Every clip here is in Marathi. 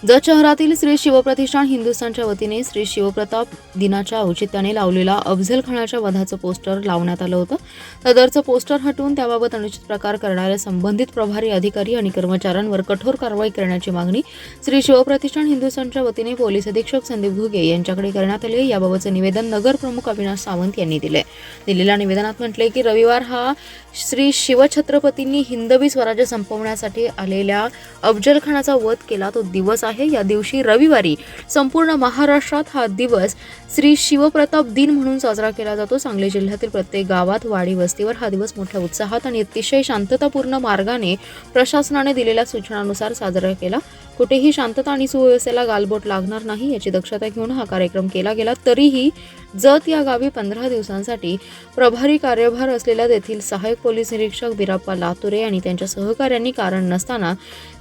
जत शहरातील श्री शिवप्रतिष्ठान हिंदुस्थानच्या वतीने श्री शिवप्रताप दिनाच्या औचित्याने लावलेला अफझल खानाच्या वधाचं पोस्टर लावण्यात आलं होतं। सदरचं पोस्टर हटवून त्याबाबत अनुचित प्रकार करणाऱ्या संबंधित प्रभारी अधिकारी आणि कर्मचाऱ्यांवर कठोर कारवाई करण्याची मागणी श्री शिवप्रतिष्ठान हिंदुस्थानच्या वतीने पोलीस अधीक्षक संदीप घुगे यांच्याकडे करण्यात आली आहे। याबाबतचे निवेदन नगर प्रमुख अविनाश सावंत यांनी दिलेल्या निवेदनात म्हटले की रविवार हा श्री शिवछत्रपतींनी हिंदवी स्वराज्य संपवण्यासाठी आलेल्या अफजल खानाचा वध केला तो दिवस आहे। या दिवशी रविवारी संपूर्ण महाराष्ट्रात हा दिवस श्री शिवप्रताप दिन म्हणून साजरा केला जातो। सांगली जिल्ह्यातील प्रत्येक गावात वाडी वस्तीवर हा दिवस मोठ्या उत्साहात आणि अतिशय शांततापूर्ण मार्गाने प्रशासनाने दिलेल्या सूचनानुसार साजरा केला। कुठेही शांतता आणि सुव्यवस्थेला गालबोट लागणार नाही याची दक्षता घेऊन हा कार्यक्रम केला गेला। तरीही जत या गावी 15 दिवसांसाठी प्रभारी कार्यभार असलेल्या तेथील सहाय्यक पोलीस निरीक्षक बिराप्पा लातुरे आणि त्यांच्या सहकाऱ्यांनी कारण नसताना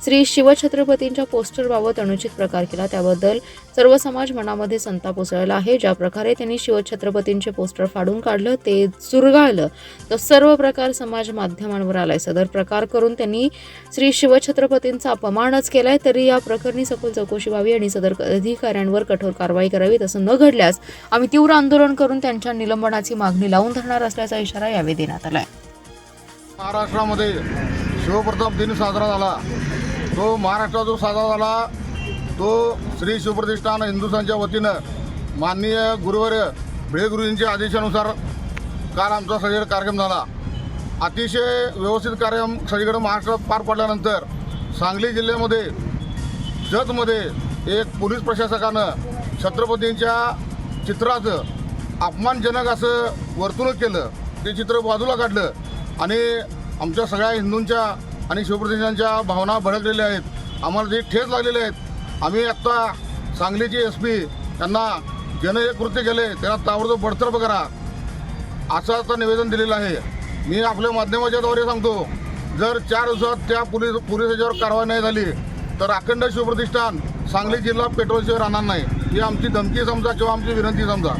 श्री शिवछत्रपतींच्या पोस्टरबाबत अनुचित प्रकार केला। त्याबद्दल सर्व समाज मनामध्ये संताप उसळला आहे। ज्या प्रकारे त्यांनी शिवछत्रपतींचे पोस्टर फाडून काढलं ते चुरगाळलं तर सर्व प्रकार समाज माध्यमांवर आलाय। सदर प्रकार करून त्यांनी श्री शिवछत्रपतींचा अपमानच केलाय। तरी या प्रकरणी सखोल चौकशी व्हावी आणि सदर अधिकाऱ्यांवर कठोर कारवाई करावी। तसं न घडल्यास आम्ही तीव्र आंदोलन करून त्यांच्या निलंबनाची मागणी लावून धरणार असल्याचा इशारा यावेळी देण्यात आलाय। महाराष्ट्रामध्ये शिवप्रताप दिन साजरा झाला। तो महाराष्ट्रात जो साजरा झाला तो श्री शिवप्रतिष्ठान हिंदुस्थानच्या वतीनं माननीय गुरुवर्य भिडे गुरुजींच्या आदेशानुसार काल आमचा सगळीकडे कार्यक्रम झाला। अतिशय व्यवस्थित कार्यक्रम सगळीकडे महाराष्ट्रात पार पडल्यानंतर सांगली जिल्ह्यामध्ये जतमध्ये एक पोलीस प्रशासकानं छत्रपतींच्या चित्राचं अपमानजनक असं वर्तणूक केलं। ते चित्र बाजूला काढलं आणि आमच्या सगळ्या हिंदूंच्या आणि शिवप्रतिष्ठानच्या भावना भडकलेल्या आहेत। आम्हाला जे ठेच लागलेले आहेत आम्ही आत्ता सांगलीचे SP यांना ज्यानं हे कृत्य केले त्यांना ताबडतोब बडतर्फ करा असं आता निवेदन दिलेलं आहे। मी आपल्या माध्यमाच्या द्वारे सांगतो जर 4 दिवसात त्या पोलिसांच्यावर कारवाई नाही झाली तर अखंड शिवप्रतिष्ठान सांगली जिल्हा पेट्रोलशिवाय राहणार नाही ही आमची धमकी समजा किंवा आमची विनंती समजा।